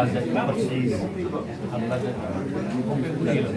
Amlazat itu persis. Amlazat kopi putih loh,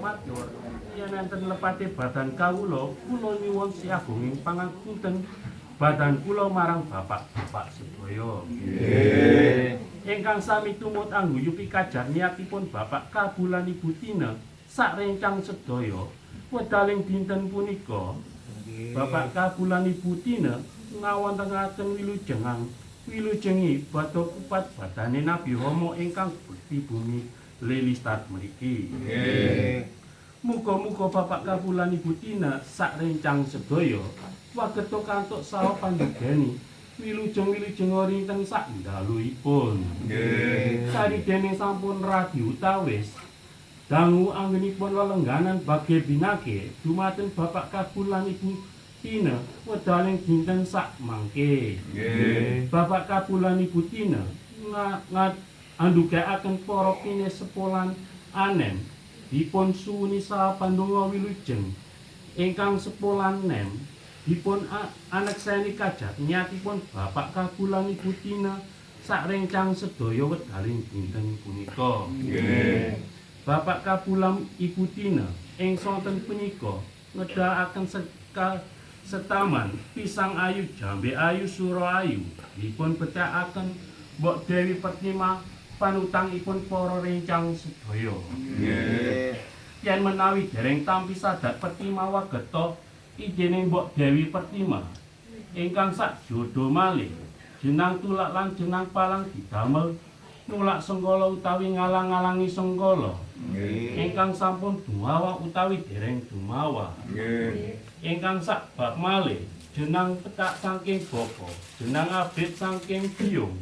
Mas. Yen enten lepate badan kawula, kula nyuwun si agunging pangapunten badan kula marang bapak-bapak sedaya. Nggih. Ingkang sami tumut angguyupi kajar niatipun Bapak Kabulan Ibu Tina sak rencang sedaya wedaling dinten punika. Bapak Kabulan Ibu Tina ngawontenaken wilujengi badha kupat badane Nabi Homo ingkang bekti bumi Lelistat mriki. Nggih. Muga-muga Bapak Kabulan Ibu Tina sak rencang sedaya wagetha kantuk saha pandhegani wilujeng-wilujeng rinten sak daluipun. Nggih. Saridene sampun radi utawis dangu anggenipun lelengganan bagé binage dumateng Bapak Kabulan Ibu Tina wedaling dinten sak mangke. Nggih. Bapak Kabulan Ibu Tina andhugekaken para pinesepolan anen dipun suwuni saha pandonga wilujeng ingkang sepolan nem dipun anekseni kajar niatipun Bapak Kabulan Ibu Tina sak rencang sedaya wedaling dinten punika. Nggih. Bapak Kabulan Ibu Tina ing sonten punika ngedakaken setaman pisang ayu jambe ayu sura ayu dipun bedakaken Mbok Dewi Pertima panutangipun para rencang sedaya. Nggih. Yen menawi dereng tampi sadat Pertima wagetha ijening Mbok Dewi Pertima ingkang sak jodo malih jenang tulak lan jenang palang didamel nulak senggala utawi ngalang-alangi senggala. Nggih. Ingkang sampun dumawa utawi dereng dumawa. Nggih. Ingkang sak bab malih jenang petak saking bapa, jenang abrit saking biyung.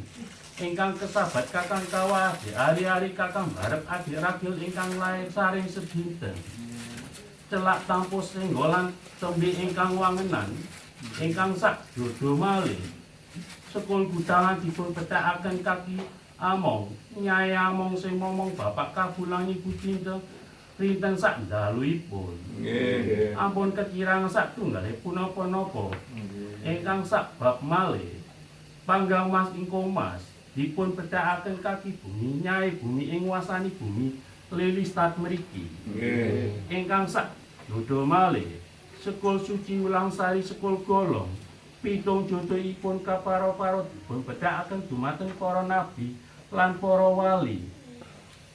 Ingkang kesabat kakang kawah hari-hari kakang barep adik ragil ingkang lair saring sedinten. Celak tampus senggolan tembe ingkang wangenan ingkang sak jodo malih. Sekul gudangan dipun petakaken kaki among Nyai Among sing momong Bapak Kabulan Ibu Tina rinten sak daluipun. Nggih. Ampun kekirang sak tunggalipun punapa-napa. Ingkang sak bab malih panggang Mas ingkang Mas dipun bedakaken kaki bumi Nyai bumi ing wasani bumi Lelistat mriki. Nggih. Ingkang sak jodo malih sekul suci ulang sari sekul golong pitung jodoipun kaparo-paro dipun bedakaken dumateng para nabi lan para wali.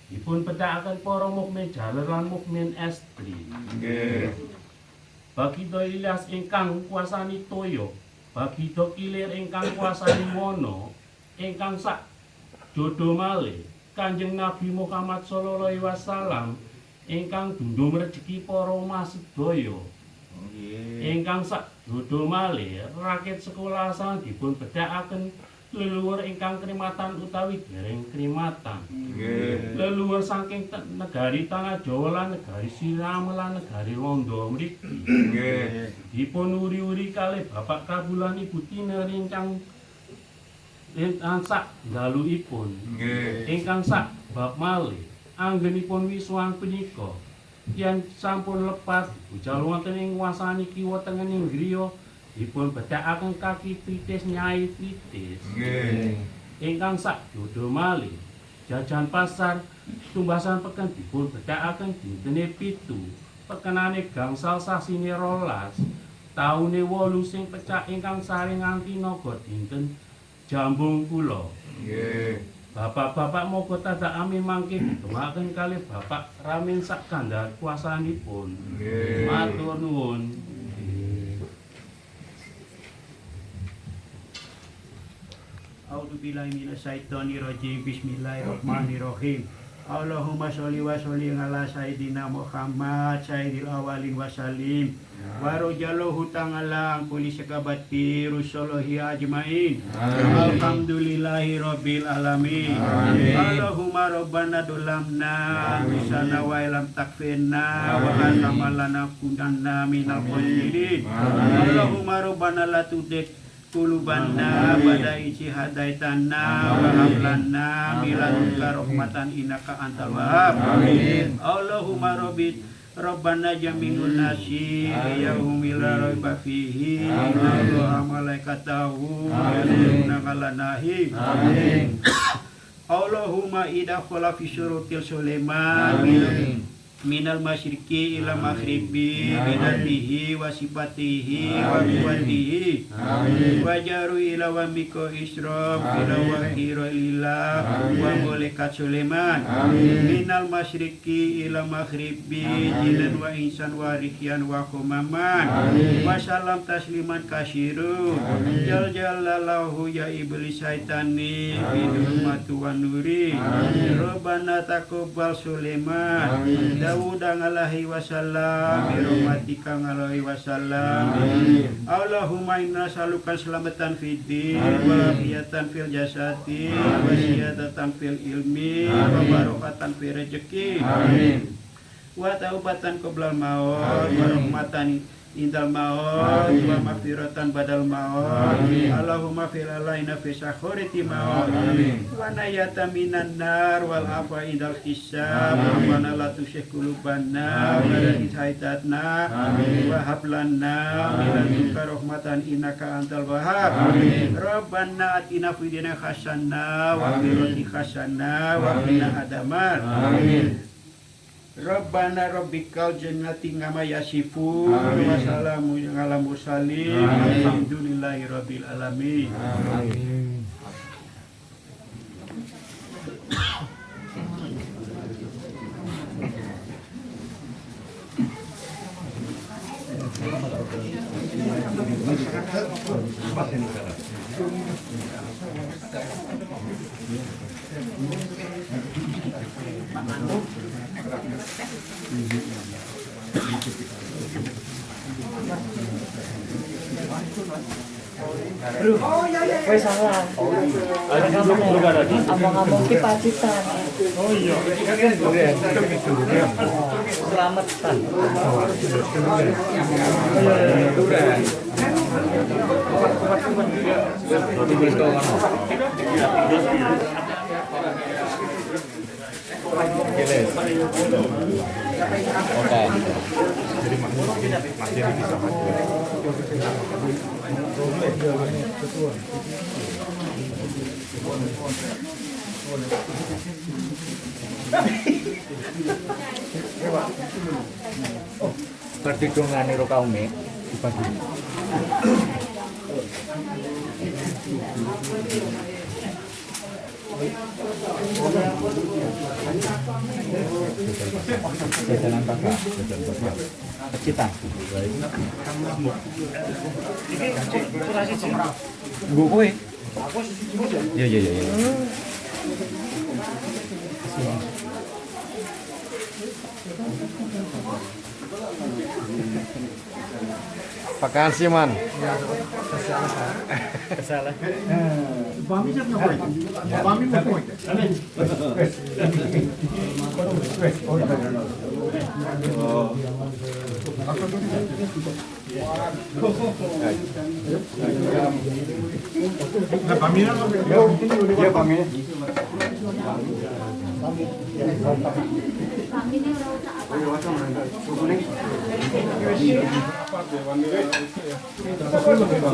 Dipun bedakaken para mukmin jaler lan mukmin estri. Nggih. Bagito Ilyas ingkang kuasani toya, bagito Kilir ingkang kuasani mono, ingkang sak jodo malih Kanjeng Nabi Muhammad sallallahu alaihi wasallam ingkang dundum rejeki para masedaya. Ingkang sak jodo malih rakit sekolah sang dipun bedakaken leluhur ingkang krimatan utawi dereng krimatan. Nggih. Leluhur saking negari Tanah Jawa lan negari Siram lan negari Londo mriki. Nggih. Dipun uri-uri kalih Bapak Kabulan Ibu Tina ingkang sak daluipun. Nggih. Ingkang sak bab malih anggenipun wiswang punika yen sampun lepat bujal wonten ing wasani kiwa tengening griya dipun bedakaken kaki pitis Nyai Pitis. Nggih. Ingkang sak jodo malih jajan pasar tumbasan peken dipun bedakaken dintene 7 pekenane gangsal sasine 12 taune 8 sing pecah ingkang sari nganti naga dinten Jambung kula. Nggih. Bapak-bapak moga tadak amin mangke ditungakaken kalih Bapak Ramin sak kandhah kuasanipun. Nggih. Matur nuwun. A'udzubillahi minasyaitonirrajim. Bismillahirrahmanirrahim. Allahumma sholli wa sallim ala sayyidina Muhammad sayyidil awalin wa salim wa rojallahu ta'ala kulli sakabati rusuluhi ajmain. Alhamdulillahi rabbil alamin. Allahumma rabbana dolamna bisana wa ilam takfirna wa atamalana kunanna minal khosirin. Allahumma rabbana la tudik Kulubana pada isi hadaitana wa hablana miladuka rahmatan innaka antal wahhab. Amin. Allahumma Rabbana jami'un nasi yaumil la raiba fihi wa malaikatahu yusalluna 'alan nabi. Amin. Allahumma idza khala fi syurutil Sulaiman minal masyriqi ila maghribi bidatihi wa sifatihi wa kuwatihi wa jaru ila wa miko isrof ila wa hirolillah wa mulikat Sulaiman minal masyriqi ila maghribi jilan wa insan wa rikyan wa kumaman wa salam tasliman kasirun jal jalalahu ya iblis syaitani bidulmatu wa nuri Rabbana taqabbal Sulaiman Dawud alaihi wasallam birahmatika alaihi wasallam. Allahumma inna nas'aluka selamatan fid din wa afiyatan fil jasadi wa ziyadatan fil ilmi wa barakatan fil rezeki. Amin. Wa taubatan qoblal maut wa rahmatan indal maut wa maghfiratan badal maut. Allahumma fil alaina fi sakhoriti maut wa nayata minan nar wal afa indal hisab wa la tusyih qulubana wa la ishaitatna wa hablana miladuka rahmatan innaka antal wahhab. Rabbana atina fid dunya hasanah wa fil akhirati hasanah wa qina adzaban. Rabbana rabbikal jannati ngama yasifu wa salamun ala mursalin alhamdulillahi rabbil alamin. Amin. Wes salah. Ngomong ki pacitan. Oh iya. Selamatan. Oke. Jadi masih bisa maju. Pertidungan ro kaume dibagi. Jajanan kakak, Pecitan. Nggo kowe. Iya. Pakan sih man. Kesalah. Bami siapa nak? Bami mau kau? Bami nak? Ya Bami.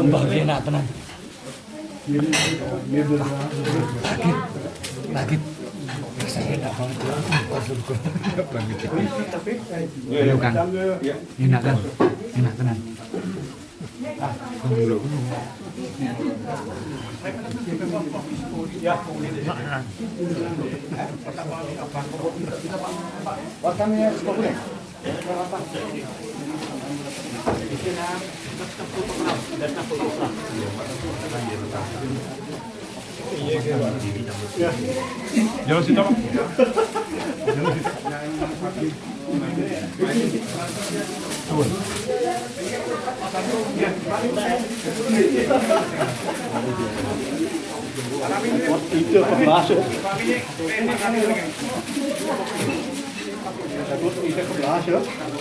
Bagi nak tenang. Lagi rasanya enak banget ya. Kan? Enak kan? Enak tenang. Dulu. Wakamnya sepuluh. Ya, siapa? Itu kebelasan. Itu kebelasan.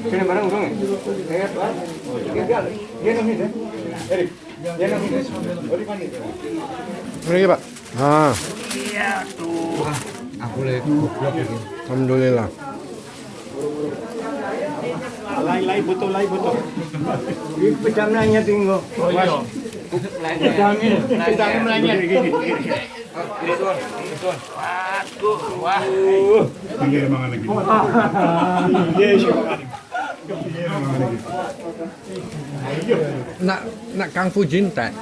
Kini barang urung. Ini Pak. Ah. Aku lagi goblok iki. Alhamdulillah. Lai butuh. Ini pedangnya tinggal. Oh iya. Pedangnya melanyar gini. Wah. Iya mangan lagi. Iya mangan lagi. Nak Kang Fujin tak.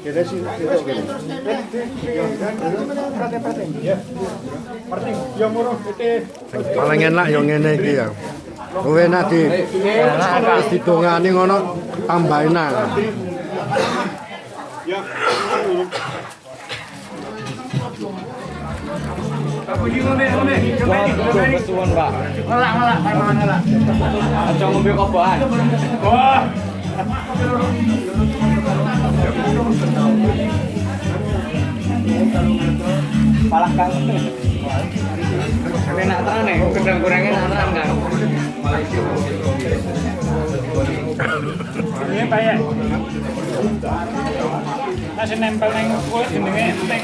Kita sih ya. Parting yang murah itu. Paling enak yang ngene iki ya. Kowe enak di didongani ngono tambah enak. Ya. Betulan, Pak. Ngelak. Aja ngombe kobokan. Wah. Malah Kang. Enak tenan nih, gedang gorengnya enak tenan, Kang. Ini Pak ya. Masih nempel neng kulit jenenge enteng.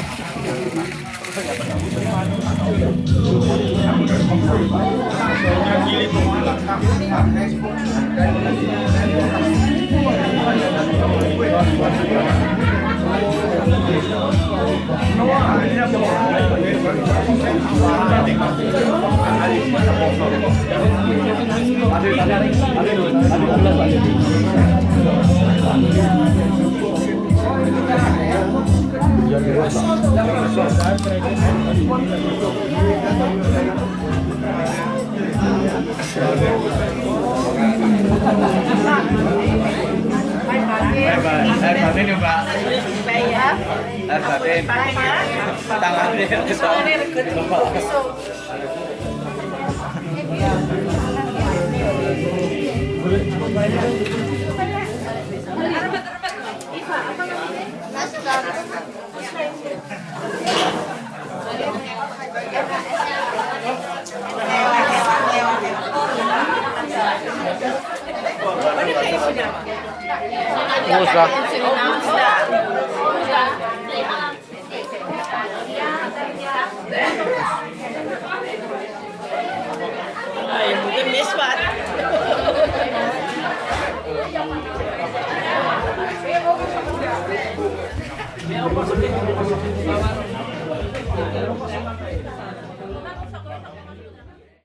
Air batin ya, Pak. Air batin. Tangannya kesal. Mungkin misbat. Ini apa sedih?